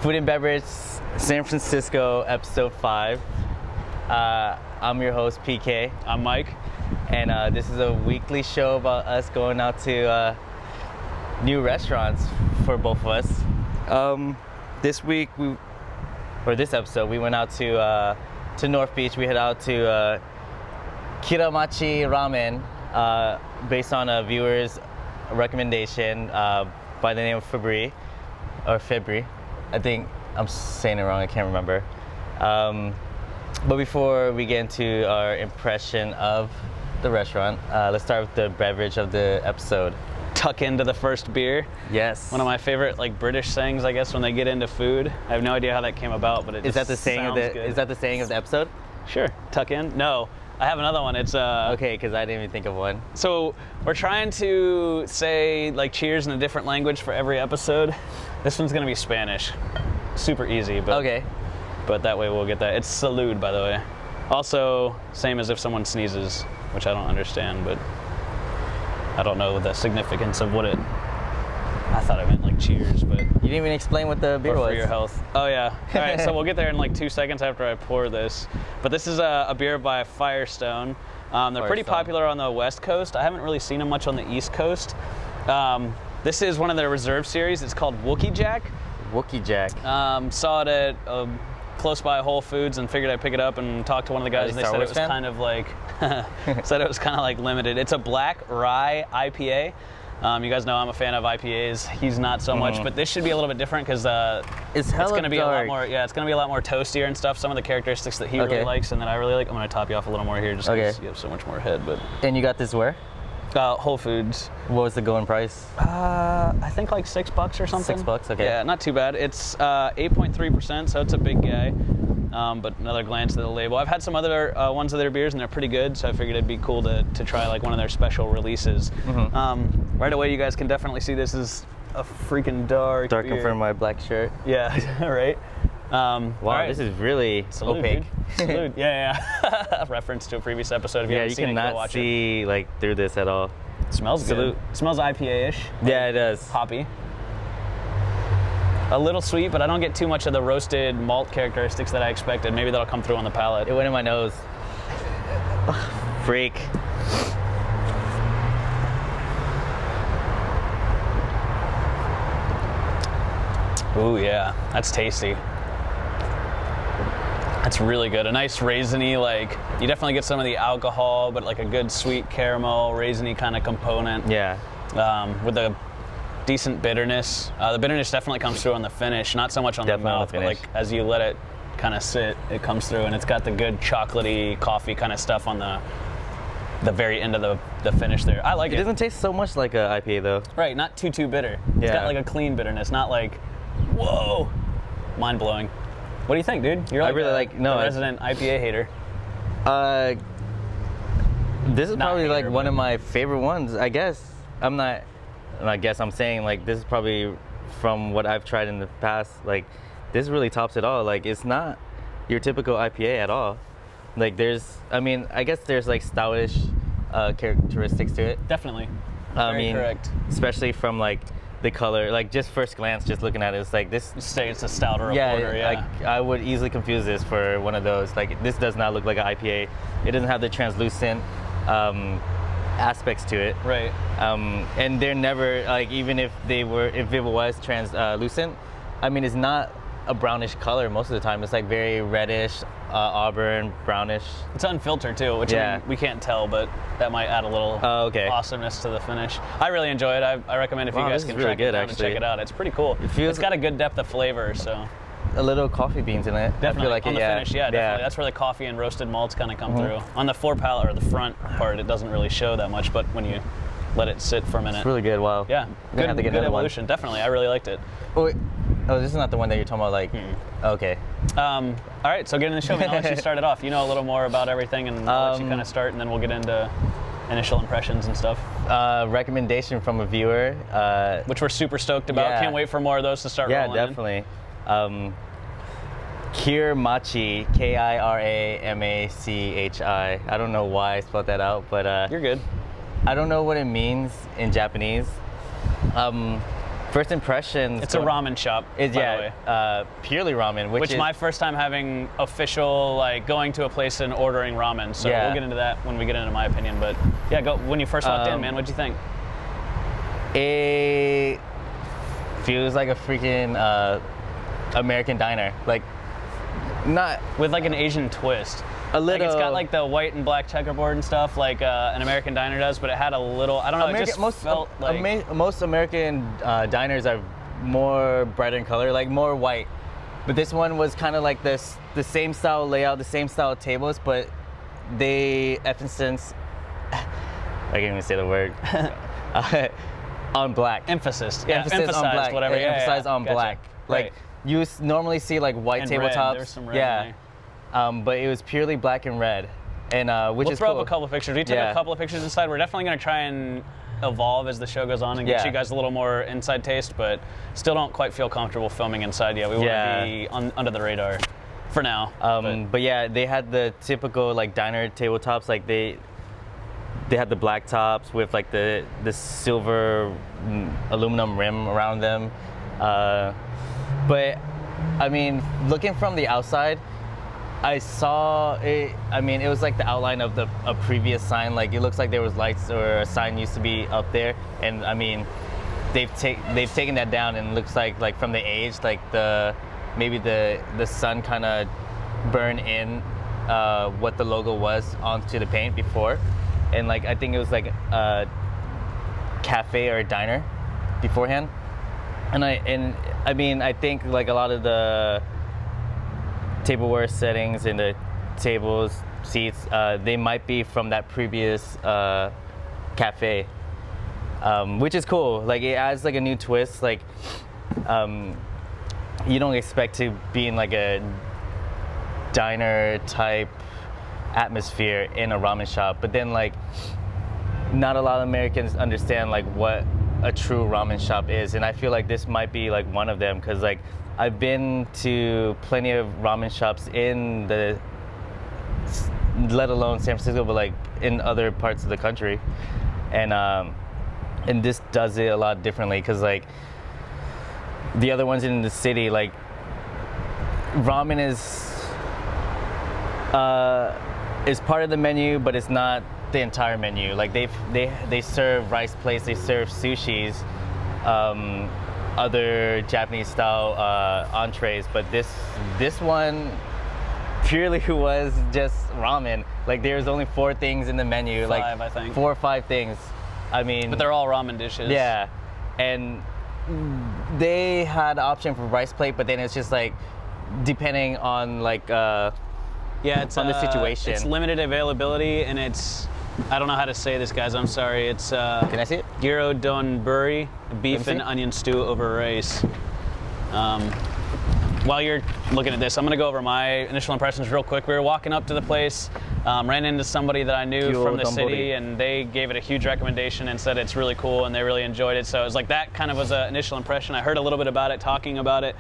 Food and Beverage, San Francisco, episode 5. I'm your host, PK. I'm Mike. And this is a weekly show about us going out to new restaurants for both of us. This week, this episode, we went out to North Beach. We head out to Kirimachi Ramen, based on a viewer's recommendation by the name of Febri. I think I'm saying it wrong, I can't remember. But before we get into our impression of the restaurant, let's start with the beverage of the episode. Tuck into the first beer. Yes. One of my favorite British sayings, I guess, when they get into food. I have no idea how that came about, but Is that the saying of the episode? Sure. Tuck in? No. I have another one. It's okay, because I didn't even think of one. So we're trying to say cheers in a different language for every episode. This one's gonna be Spanish. Super easy, but okay. But that way we'll get that. It's salud, by the way. Also, same as if someone sneezes, which I don't understand, but I don't know the significance of what it. I thought it meant cheers, but you didn't even explain what the beer was. For your health. Oh yeah. All right, so we'll get there in 2 seconds after I pour this. But this is a beer by Firestone. They're pretty popular on the West Coast. I haven't really seen them much on the East Coast. This is one of their reserve series. It's called Wookey Jack. Wookey Jack. Saw it at close by Whole Foods and figured I'd pick it up and talk to one of the guys, and they said it was kind of limited. It's a black rye IPA. You guys know I'm a fan of IPAs. He's not so much, but this should be a little bit different because it's going to be dark. a lot more. Yeah, it's going to be a lot more toastier and stuff. Some of the characteristics that he really likes and that I really like. I'm going to top you off a little more here just because you have so much more head. But and you got this where? Whole Foods. What was the going price? I think $6 or something. $6, okay. Yeah, not too bad. It's 8.3%, so it's a big guy. But another glance at the label. I've had some other ones of their beers, and they're pretty good, so I figured it'd be cool to try one of their special releases. Right away, you guys can definitely see this is a freaking dark beer. Darker for my black shirt. Yeah, right? Wow, right. This is really opaque. Salute. Yeah. Reference to a previous episode. If you haven't seen it, go watch see through this at all. It smells good. It smells IPA-ish. Yeah, it does. Hoppy. A little sweet, but I don't get too much of the roasted malt characteristics that I expected. Maybe that'll come through on the palate. It went in my nose. Freak. Ooh, yeah. That's tasty. That's really good. A nice raisiny, you definitely get some of the alcohol, but a good sweet caramel, raisiny kind of component. Yeah. With a decent bitterness. The bitterness definitely comes through on the finish, not so much on the mouth, but as you let it kind of sit, it comes through, and it's got the good chocolatey coffee kind of stuff on the very end of the finish there. I like it. It doesn't taste so much like a IPA though. Right, not too bitter. It's got a clean bitterness, not whoa, mind blowing. What do you think, dude? You're the resident IPA hater. This is probably one of my favorite ones. I guess I'm saying this is probably from what I've tried in the past. This really tops it all. It's not your typical IPA at all. I guess there's stoutish characteristics to it. Definitely. Very correct. Especially from the color, just first glance, just looking at it, it's this. You say it's a stout or a porter, yeah. I would easily confuse this for one of those. This does not look like an IPA. It doesn't have the translucent aspects to it. Right. And they're never even if it was translucent, it's not a brownish color most of the time. It's very reddish, auburn, brownish. It's unfiltered too, which we can't tell, but that might add a little awesomeness to the finish. I really enjoy it. I recommend if you guys can track it down and check it out. It's pretty cool. It's got a good depth of flavor, so. A little coffee beans in it. Definitely. I feel on the finish, definitely. That's where the coffee and roasted malts kind of come through. On the fore palate or the front part, it doesn't really show that much, but when you let it sit for a minute. It's really good. Wow. Yeah. Good evolution. Definitely. I really liked it. Oh, this is not the one that you're talking about, Okay. All right, so get in the show, man. I'll let you start it off. You know a little more about everything, and I'll let you kind of start, and then we'll get into initial impressions and stuff. Recommendation from a viewer. Which we're super stoked about. Yeah. Can't wait for more of those to start rolling in. Yeah, definitely. Kirimachi, Kiramachi. I don't know why I spelled that out, but you're good. I don't know what it means in Japanese. First impressions. It's a ramen shop. Is by the way. Purely ramen, which is my first time having official, like, going to a place and ordering ramen. So we'll get into that when we get into my opinion. But yeah, go when you first walked in, man. What'd you think? It feels like a freaking American diner, like not with like an Asian twist. A little. Like it's got like the white and black checkerboard and stuff, like an American diner does, but it had a little. I don't know. It just felt like most American diners are more brighter in color, like more white. But this one was kind of like the same style layout, the same style tables, but they emphasis. I can't even say the word. On black. Emphasis. Yeah. Emphasis on black. Whatever. Yeah, emphasize on gotcha. Black. Like right. you normally see like white and tabletops. There's some red in there. But it was purely black and red, and which we'll is throw cool. up a couple of pictures. We took a couple of pictures inside. We're definitely going to try and evolve as the show goes on and get you guys a little more inside taste, but still don't quite feel comfortable filming inside yet. We want to be under the radar for now. But yeah, they had the typical like diner tabletops. Like they had the black tops with like the silver aluminum rim around them. But I mean, looking from the outside, I saw it. I mean, it was like the outline of a previous sign. Like it looks like there was lights or a sign used to be up there. And I mean, they've taken that down, and it looks like from the age, like maybe the sun kind of burned in what the logo was onto the paint before. And like I think it was like a cafe or a diner beforehand. And I mean I think like a lot of the tableware settings and the tables, seats, they might be from that previous cafe, which is cool. Like it adds like a new twist. Like you don't expect to be in like a diner type atmosphere in a ramen shop, but then like not a lot of Americans understand like what a true ramen shop is, and I feel like this might be like one of them, because like I've been to plenty of ramen shops in the, let alone San Francisco, but like in other parts of the country, and this does it a lot differently, because like the other ones in the city, like ramen is part of the menu, but it's not the entire menu. Like they serve rice plates, they serve sushis, other Japanese style entrees, but this one purely was just ramen. Like there's only 4 things in the menu. Five, like I think. 4 or 5 things. I mean, but they're all ramen dishes. Yeah, and they had an option for rice plate, but then it's just like depending on like it's on the situation. It's limited availability, and it's, I don't know how to say this, guys. I'm sorry. It's can I see it? Gyu Donburi, beef and onion stew over rice. While you're looking at this, I'm gonna go over my initial impressions real quick. We were walking up to the place, ran into somebody that I knew Gyu from the Donburi. city, and they gave it a huge recommendation and said it's really cool and they really enjoyed it. So it was like that kind of was an initial impression. I heard a little bit about it, talking about it.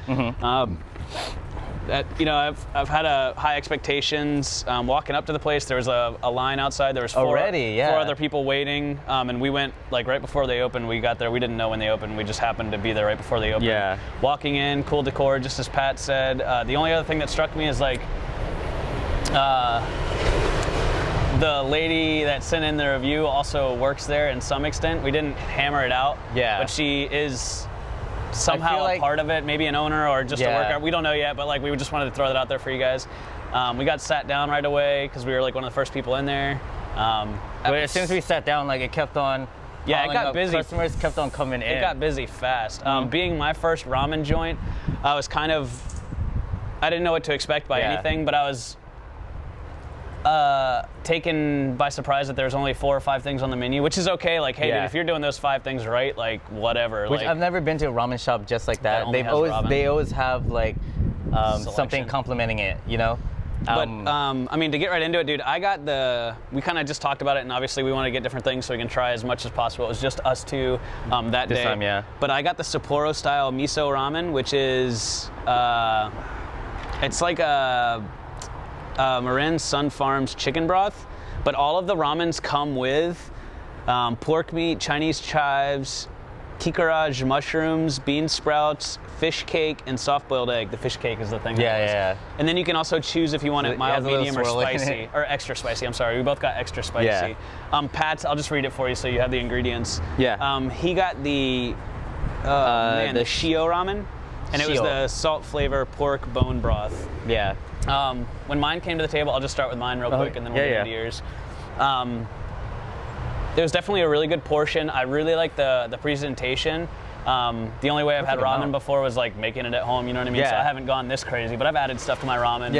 You know, I've had high expectations. Walking up to the place, there was a line outside. There was 4 other people waiting, and we went like right before they opened. We got there. We didn't know when they opened. We just happened to be there right before they opened. Yeah. Walking in, cool decor, just as Pat said. The only other thing that struck me is like the lady that sent in the review also works there in some extent. We didn't hammer it out. Yeah. But she is somehow like, a part of it, maybe an owner or just a worker. We don't know yet, but like we just wanted to throw that out there for you guys. We got sat down right away because we were like one of the first people in there. But as soon as we sat down, like it kept on. Yeah, it got busy. Customers kept on coming in. It got busy fast. Being my first ramen joint, I was I didn't know what to expect by anything, but I was taken by surprise that there's only 4 or 5 things on the menu, which is okay. Like, hey, dude, if you're doing those 5 things right, like whatever. Which like, I've never been to a ramen shop just like that. They always have like something complementing it, you know. But I mean, to get right into it, dude, we kind of just talked about it, and obviously we want to get different things so we can try as much as possible. It was just us 2 that this day. time, yeah. But I got the Sapporo style miso ramen, which is it's like a Marin Sun Farms chicken broth, but all of the ramens come with pork meat, Chinese chives, Kirimachi mushrooms, bean sprouts, fish cake, and soft-boiled egg. The fish cake is the thing. Yeah. And then you can also choose if you want it mild, medium, or spicy. Or extra spicy, I'm sorry. We both got extra spicy. Yeah. Pat's, I'll just read it for you so you have the ingredients. Yeah. He got the Shio Ramen, and it was the salt flavor pork bone broth. Yeah. When mine came to the table, I'll just start with mine real quick, and then we'll get into yours. It was definitely a really good portion. I really like the presentation. The only way I've had ramen before was like making it at home, you know what I mean? Yeah. So I haven't gone this crazy, but I've added stuff to my ramen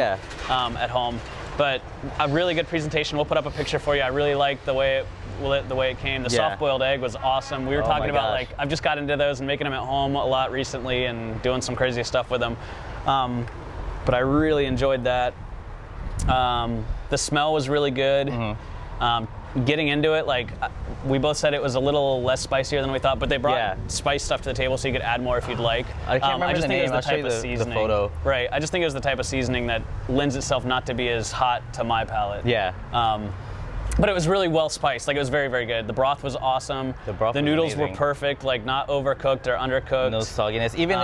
at home. But a really good presentation. We'll put up a picture for you. I really liked the way it came. The soft-boiled egg was awesome. We were talking about like, I've just got into those and making them at home a lot recently and doing some crazy stuff with them. But I really enjoyed that. The smell was really good. Getting into it, like we both said it was a little less spicier than we thought, but they brought spice stuff to the table so you could add more if you'd like. I can't remember I just the think name. it was the type of seasoning. The photo. Right. I just think it was the type of seasoning that lends itself not to be as hot to my palate. Yeah. But it was really well spiced. Like it was very, very good. The broth was awesome. The noodles were perfect, like not overcooked or undercooked. No sogginess. Even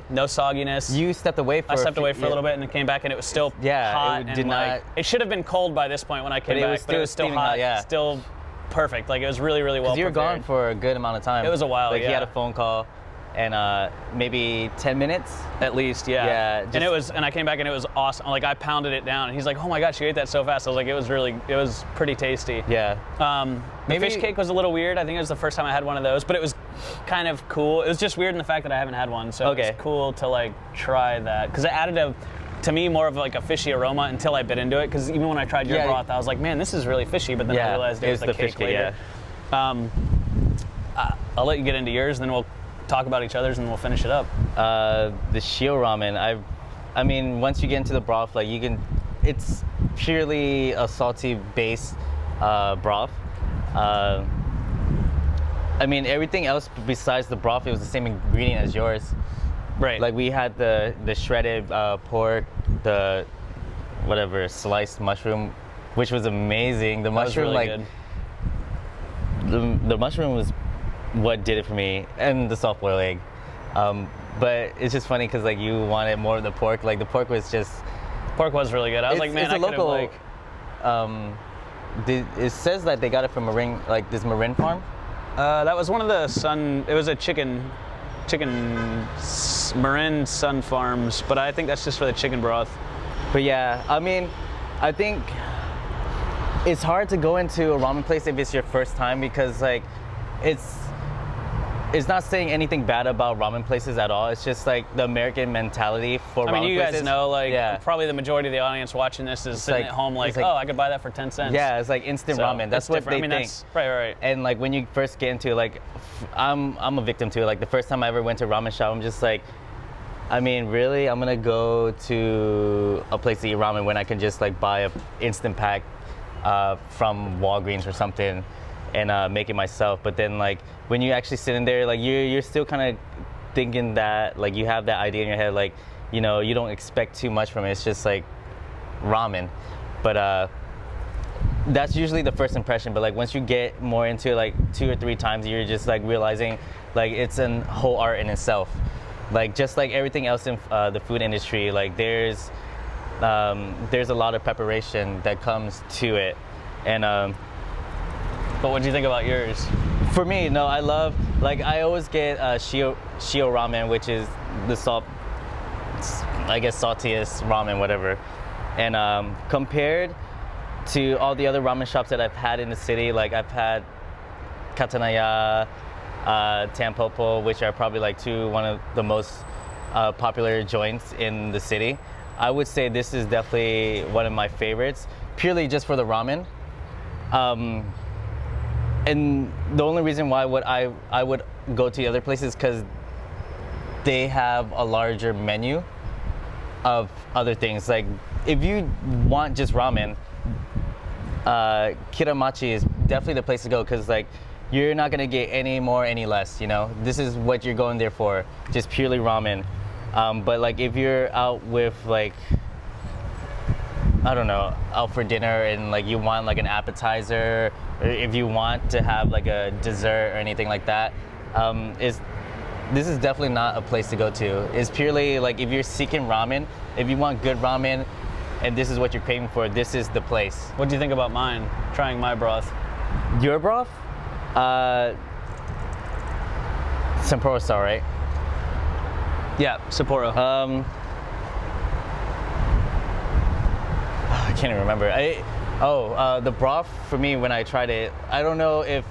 no sogginess. You stepped away for I stepped away for a little bit and then came back and it was still hot it should have been cold by this point when I came back, but it was still hot. Still perfect. Like it was really, really well prepared. You were gone for a good amount of time. It was a while. Like he had a phone call, and maybe 10 minutes at least. Yeah. And I came back and it was awesome. Like I pounded it down, and he's like, "Oh my gosh, you ate that so fast." I was like, "It was pretty tasty." Yeah. The fish cake was a little weird. I think it was the first time I had one of those, but it was kind of cool. It was just weird in the fact that I haven't had one, so it was cool to like try that because it added to me more of like a fishy aroma until I bit into it. Because even when I tried your broth, I was like, "Man, this is really fishy," but then I realized it was the cake later. I'll let you get into yours, and then we'll talk about each other's, and we'll finish it up. The Shio Ramen, I mean, once you get into the broth, like it's purely a salty base broth. I mean, everything else besides the broth, it was the same ingredient as yours. Right. Like we had the shredded pork, the sliced mushroom, which was amazing. The mushroom, really good. The mushroom was what did it for me, and the soft-boiled egg. But it's just funny because like you wanted more of the pork. Like the pork was really good. I was like, man, I could have like. It says that they got it from this Marin farm. That was one of the it was a chicken Marin Sun Farms, but I think that's just for the chicken broth. But yeah, I mean, I think it's hard to go into a ramen place if it's your first time because like it's not saying anything bad about ramen places at all. It's just like the American mentality for ramen places. I mean, you guys know, like probably the majority of the audience watching this is sitting at home like, oh, I could buy that for 10 cents. Yeah, it's like instant ramen. That's what they think. That's, right. And like when you first get into it, like I'm a victim to it. Like the first time I ever went to a ramen shop, I'm just like, I mean, really? I'm gonna go to a place to eat ramen when I can just like buy a instant pack from Walgreens or something and make it myself. But then like when you actually sit in there, like you're still kind of thinking that like you have that idea in your head, like, you know, you don't expect too much from it. It's just like ramen. But that's usually the first impression. But like once you get more into it, like 2 or 3 times, you're just like realizing like it's a whole art in itself. Like just like everything else in the food industry, like there's a lot of preparation that comes to it. And but what do you think about yours? For me, no, I love, like I always get Shio Ramen, which is the saltiest ramen, whatever. And compared to all the other ramen shops that I've had in the city, like I've had Katana-Ya, Tampopo, which are probably like one of the most popular joints in the city. I would say this is definitely one of my favorites, purely just for the ramen. And the only reason why I would go to the other places because they have a larger menu of other things. Like if you want just ramen, Kirimachi is definitely the place to go because like you're not gonna get any more, any less. You know, this is what you're going there for, just purely ramen. But like if you're out with like, I don't know, out for dinner and like you want like an appetizer, or if you want to have like a dessert or anything like that, this is definitely not a place to go to. It's purely like if you're seeking ramen, if you want good ramen, and this is what you're craving for, this is the place. What do you think about mine? Trying my broth. Your broth? Sapporo style, right? Yeah, Sapporo. I can't even remember. The broth for me when I tried it, I don't know if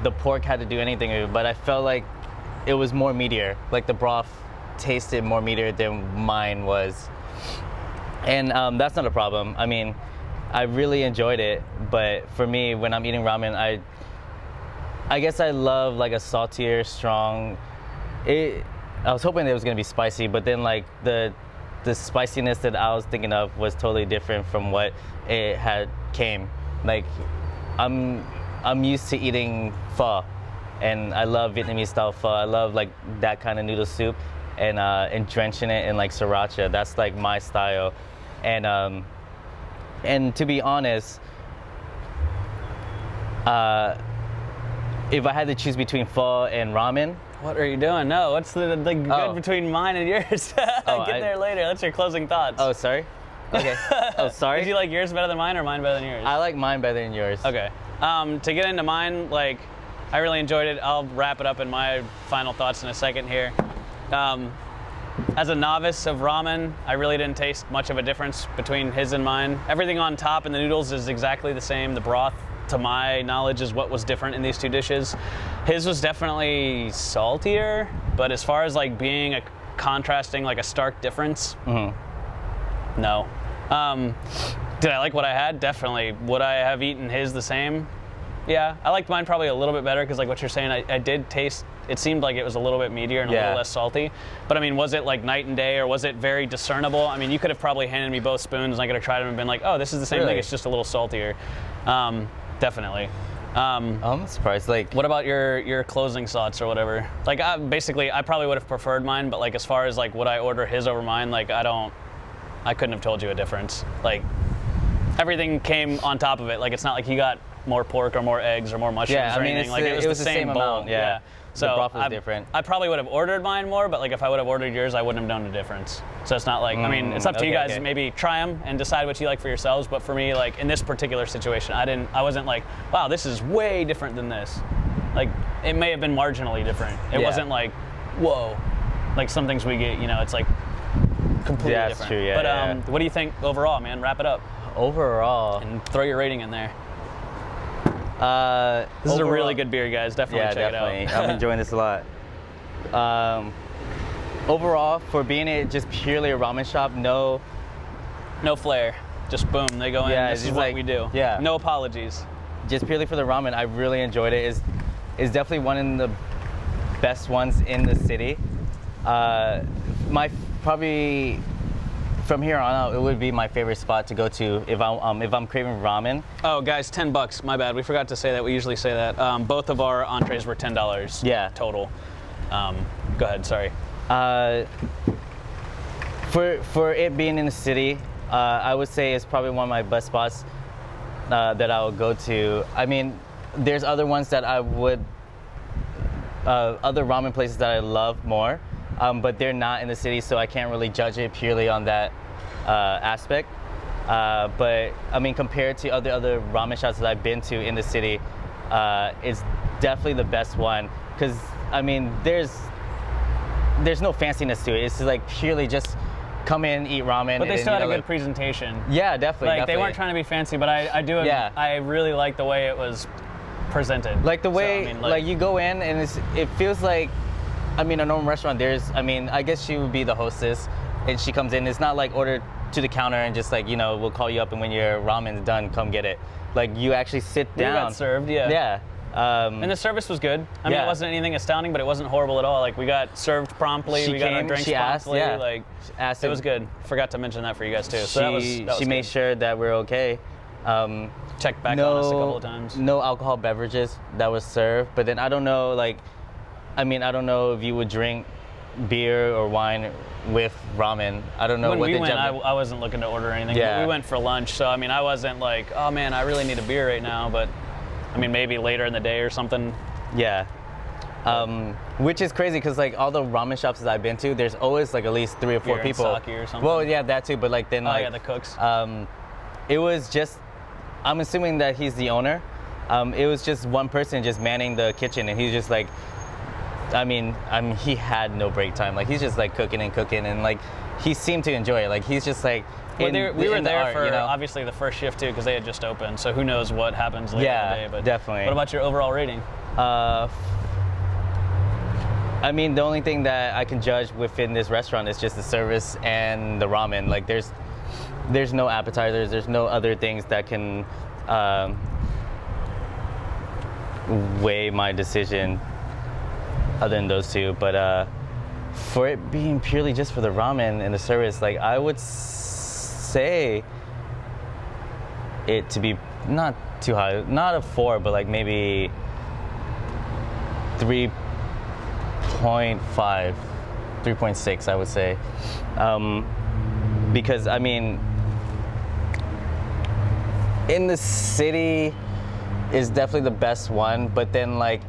the pork had to do anything with it, but I felt like it was more meatier. Like the broth tasted more meatier than mine was. And that's not a problem. I mean, I really enjoyed it, but for me, when I'm eating ramen, I guess I love like a saltier, strong. I was hoping it was gonna be spicy, but then like the spiciness that I was thinking of was totally different from what it had came. Like I'm used to eating pho, and I love Vietnamese style pho. I love like that kind of noodle soup, and drenching it in like sriracha. That's like my style, and to be honest, if I had to choose between pho and ramen. What are you doing? No, what's the good between mine and yours? Get there later. That's your closing thoughts. Oh, sorry. Okay. Oh, sorry. Did you like yours better than mine or mine better than yours? I like mine better than yours. Okay. To get into mine, like, I really enjoyed it. I'll wrap it up in my final thoughts in a second here. As a novice of ramen, I really didn't taste much of a difference between his and mine. Everything on top and the noodles is exactly the same. The broth, to my knowledge, is what was different in these two dishes. His was definitely saltier, but as far as like being a contrasting, like a stark difference, no. Did I like what I had? Definitely. Would I have eaten his the same? Yeah, I liked mine probably a little bit better because like what you're saying, I did taste, it seemed like it was a little bit meatier and a little less salty. But I mean, was it like night and day or was it very discernible? I mean, you could have probably handed me both spoons and I could have tried them and been like, oh, this is the same thing, it's just a little saltier. Definitely. I'm surprised. Like, what about your closing thoughts or whatever? Like, basically, I probably would have preferred mine, but like as far as like would I order his over mine? Like, I couldn't have told you a difference. Like, everything came on top of it. Like, it's not like he got more pork or more eggs or more mushrooms or anything. Like, it was the same bowl. Amount, yeah. So the broth was different. I probably would have ordered mine more, but like if I would have ordered yours, I wouldn't have known the difference. So it's not like, I mean, it's up to you guys. Maybe try them and decide what you like for yourselves. But for me, like in this particular situation, I wasn't like, wow, this is way different than this. Like it may have been marginally different. It wasn't like, whoa, like some things we get, you know, it's like completely different. That's true, yeah. But what do you think overall, man? Wrap it up. Overall. And throw your rating in there. This is a really good beer, guys. Definitely check it out. I'm enjoying this a lot. Overall, for being just purely a ramen shop, no flair. Just boom, they go in. This is what we do. Yeah. No apologies. Just purely for the ramen, I really enjoyed it. It's definitely one of the best ones in the city. Probably from here on out, it would be my favorite spot to go to if I'm craving ramen. Oh, guys, $10. My bad. We forgot to say that. We usually say that. Both of our entrees were $10. Yeah. Total. Go ahead. Sorry. For it being in the city, I would say it's probably one of my best spots that I would go to. I mean, there's other ones that I would, other ramen places that I love more, but they're not in the city, so I can't really judge it purely on that aspect. But I mean, compared to other ramen shops that I've been to in the city, it's definitely the best one. Because I mean, there's no fanciness to it. It's like purely just come in, eat ramen. But they still had a good presentation. Yeah, definitely. Like they weren't trying to be fancy, but I do. Yeah. I really like the way it was presented. Like the way, so, I mean, like you go in and it feels like, I mean, a normal restaurant. I guess she would be the hostess, and she comes in. It's not like order to the counter and just like, you know, we'll call you up and when your ramen's done, come get it. Like you actually sit down. We got served, yeah. Yeah. And the service was good. I mean, it wasn't anything astounding, but it wasn't horrible at all. Like we got served promptly. We got our drinks promptly. Like it was good. Forgot to mention that for you guys too. So that was she made sure that we're okay. Checked back on us a couple of times. No alcohol beverages that was served, but then I don't know, like, I mean, I don't know if you would drink beer or wine with ramen. I don't know. When we went, I wasn't looking to order anything. Yeah. But we went for lunch, so I mean, I wasn't like, oh man, I really need a beer right now. But I mean, maybe later in the day or something. Yeah. Which is crazy because like all the ramen shops that I've been to, there's always like at least 3 or 4 Beer and people. sake or something. Well, yeah, that too. But like then like yeah, the cooks. it was just, I'm assuming that he's the owner. It was just one person just manning the kitchen, and he's just like, I mean, he had no break time. Like he's just like cooking, and like he seemed to enjoy it. Like he's just like. We were there art, for you know? obviously the first shift too, because they had just opened. So who knows what happens later in the day? But definitely. What about your overall rating? I mean, the only thing that I can judge within this restaurant is just the service and the ramen. Like there's no appetizers. There's no other things that can weigh my decision other than those two. But for it being purely just for the ramen and the service, like I would say it to be not too high, not a 4, but like maybe 3.5, 3.6, I would say. Because I mean, in the city is definitely the best one, but then like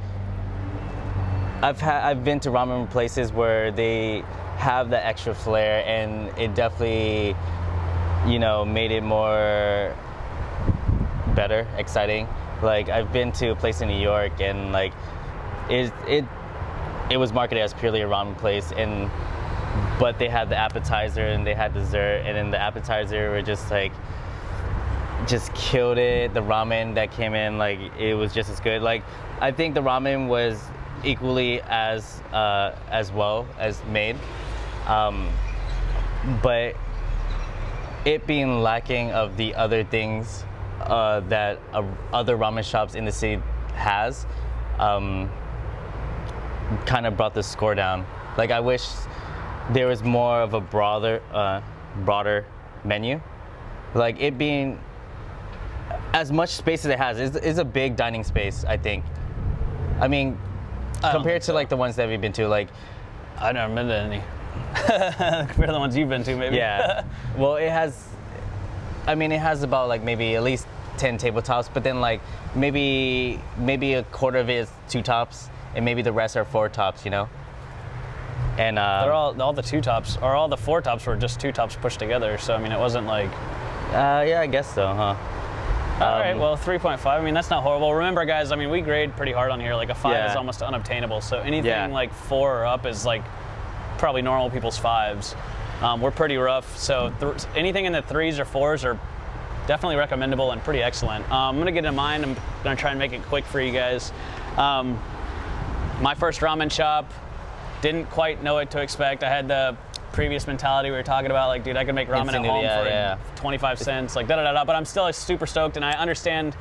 I've been to ramen places where they have the extra flair, and it definitely, you know, made it more better, exciting. Like I've been to a place in New York, and like it was marketed as purely a ramen place, but they had the appetizer and they had dessert, and then the appetizer were just killed it. The ramen that came in, like it was just as good. Like I think the ramen was equally as well as made, but it being lacking of the other things that other ramen shops in the city has, kind of brought the score down. Like I wish there was more of a broader menu. Like it being as much space as it has is a big dining space, I think. I mean, compared to like the ones that we've been to, like I've never been to any. Compared to the ones you've been to, maybe. Yeah. Well, it has about like maybe at least 10 tabletops, but then like maybe a quarter of it is 2 tops, and maybe the rest are 4 tops, you know? And they're all the 2 tops, or all the 4 tops were just 2 tops pushed together, so I mean it wasn't like yeah, I guess so, huh? All right, well, 3.5, I mean, that's not horrible. Remember, guys, I mean, we grade pretty hard on here. Like, a 5 is almost unobtainable. So anything like 4 or up is, like, probably normal people's 5s. We're pretty rough. So anything in the 3s or 4s are definitely recommendable and pretty excellent. I'm going to get into mine. I'm going to try and make it quick for you guys. My first ramen shop, didn't quite know what to expect. I had the previous mentality we were talking about, like, dude, I could make ramen at home for 25 cents, like da-da-da-da, but I'm still like, super stoked, and I understand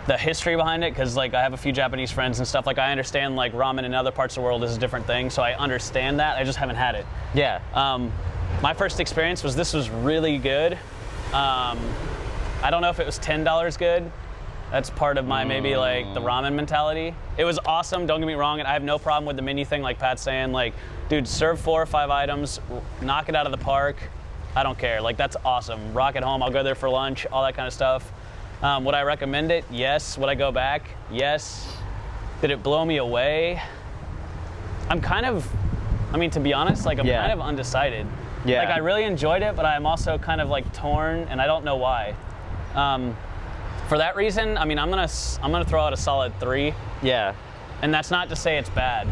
the history behind it, because like I have a few Japanese friends and stuff. Like I understand like ramen in other parts of the world is a different thing, so I understand that. I just haven't had it. Yeah. My first experience was, this was really good. I don't know if it was $10 good. That's part of my maybe like the ramen mentality. It was awesome, don't get me wrong, and I have no problem with the menu thing, like Pat's saying, like, dude, serve 4 or 5 items, knock it out of the park. I don't care, like that's awesome. Rock it home, I'll go there for lunch, all that kind of stuff. Would I recommend it? Yes. Would I go back? Yes. Did it blow me away? I'm kind of, I mean, to be honest, like I'm kind of undecided. Yeah. Like I really enjoyed it, but I'm also kind of like torn, and I don't know why. For that reason, I mean, I'm gonna throw out a solid 3. Yeah. And that's not to say it's bad.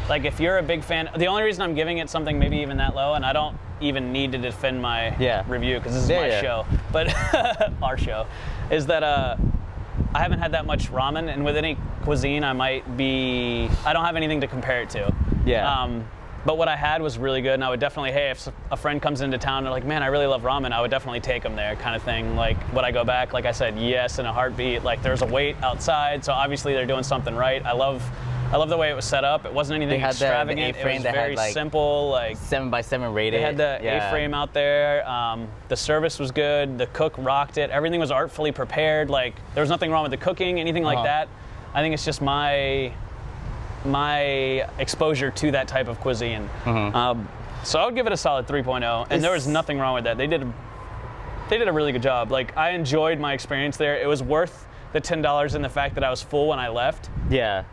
Like if you're a big fan, the only reason I'm giving it something maybe even that low, and I don't even need to defend my review because this is my show, but our show, is that I haven't had that much ramen, and with any cuisine I don't have anything to compare it to. Yeah. But what I had was really good, and I would definitely, hey, if a friend comes into town and they're like, man, I really love ramen, I would definitely take them there, kind of thing. Like, would I go back? Like I said, yes, in a heartbeat. Like, there's a wait outside, so obviously they're doing something right. I love the way it was set up. It wasn't anything extravagant. It was very simple, like 7x7 rated. They had the A-frame out there. The service was good. The cook rocked it. Everything was artfully prepared. Like, there was nothing wrong with the cooking, anything like that. I think it's just my exposure to that type of cuisine. So I would give it a solid 3.0, and there was nothing wrong with that. They did a really good job. Like, I enjoyed my experience there. It was worth the $10 and the fact that I was full when I left. Yeah.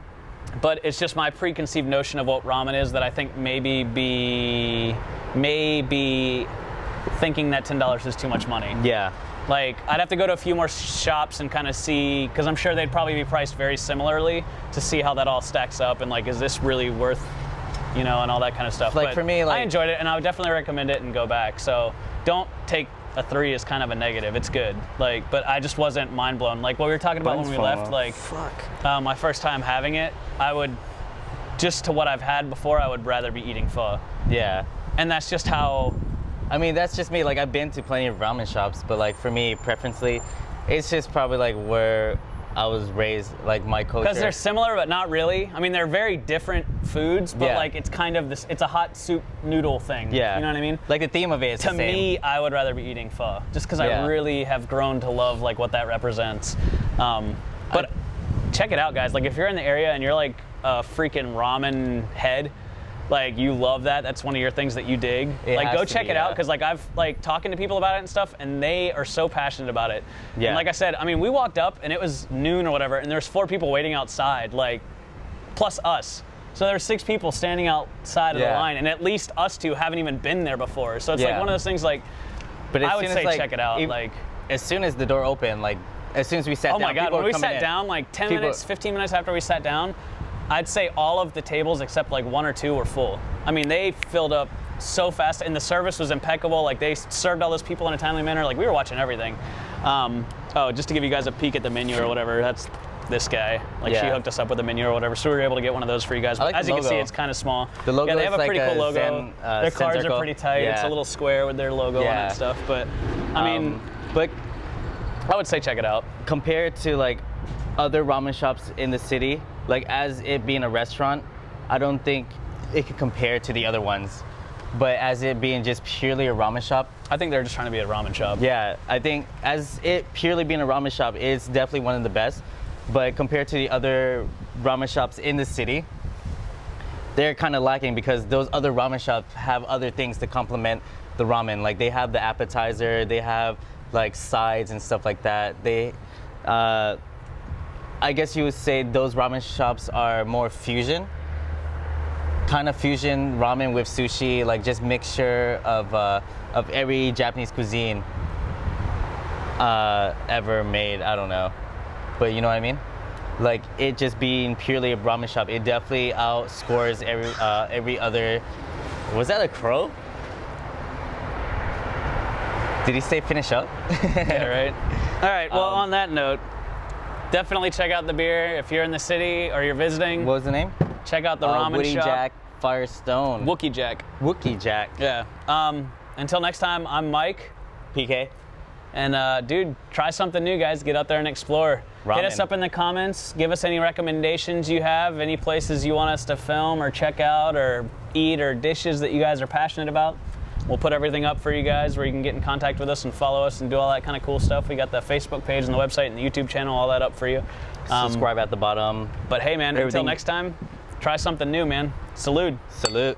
But it's just my preconceived notion of what ramen is that I think maybe thinking that $10 is too much money. Yeah. Like, I'd have to go to a few more shops and kind of see, because I'm sure they'd probably be priced very similarly to see how that all stacks up and like, is this really worth, you know, and all that kind of stuff. Like, but for me, like, I enjoyed it and I would definitely recommend it and go back. So don't take a 3 as kind of a negative. It's good. Like, but I just wasn't mind blown. Like what we were talking about when we left, like, my first time having it, I would, just to what I've had before, I would rather be eating pho. Yeah. And that's just how, I mean, that's just me. Like, I've been to plenty of ramen shops, but like for me, preferentially, it's just probably like where I was raised, like my culture. because they're similar, but not really. I mean, they're very different foods, but Yeah. like it's kind of this, it's a hot soup noodle thing. Yeah. You know what I mean? Like the theme of it is To the same. me, I would rather be eating pho, just because Yeah. I really have grown to love like what that represents. But check it out, guys. Like if you're in the area and you're like a freaking ramen head, like you love that, that's one of your things that you dig. It Like has go to check be, it out, yeah. because like I've like talking to people about it and stuff, and they are so passionate about it. Yeah. And like I said, I mean, we walked up and it was noon or whatever, and there's 4 people waiting outside, like plus us. So there's 6 people standing outside of the Yeah. line, and at least us 2 haven't even been there before. So it's like Yeah. one of those things like, But as I would soon say as, like, check it out. Like, as soon as the door opened, like as soon as we sat oh down, my God, people when were we coming sat in. down, like 10 People- minutes, 15 minutes after we sat down, I'd say all of the tables except like 1 or 2 were full. I mean, they filled up so fast, and the service was impeccable. Like they served all those people in a timely manner. Like we were watching everything. Oh, just to give you guys a peek at the menu or whatever, that's this guy. Like she Yeah. hooked us up with a menu or whatever, so we were able to get one of those for you guys. I like As the you can see, logo. it's kind of small. The logo yeah, they is have a like pretty a cool logo. Zen, Their Zen cards circle. are pretty tight. It's Yeah. a little square with their logo on it Yeah. and stuff. But I mean, but I would say check it out. compared to like other ramen shops in the city, like as it being a restaurant, I don't think it could compare to the other ones. But as it being just purely a ramen shop, I think they're just trying to be a ramen shop. yeah, I think as it purely being a ramen shop, it's definitely one of the best. But compared to the other ramen shops in the city, they're kind of lacking because those other ramen shops have other things to complement the ramen. Like they have the appetizer, they have like sides and stuff like that. They, I guess you would say those ramen shops are more fusion. Kind of fusion ramen with sushi, like just mixture of every Japanese cuisine ever made. I don't know, but you know what I mean. Like it just being purely a ramen shop, it definitely outscores every other. Was that a crow? Did he say finish up? Yeah, right. All right. Well, on that note, definitely check out the beer if you're in the city or you're visiting. What was the name? Check out the ramen Woody shop. Jack Firestone. Wookey Jack. Wookey Jack. Yeah. Until next time, I'm Mike. PK. And dude, try something new, guys. Get out there and explore. Ramen. Hit us up in the comments. Give us any recommendations you have, any places you want us to film or check out or eat or dishes that you guys are passionate about. We'll put everything up for you guys where you can get in contact with us and follow us and do all that kind of cool stuff. We got the Facebook page and the website and the YouTube channel, all that up for you. Subscribe at the bottom. But hey, man, until Everything- next time, try something new, man. Salute. Salute.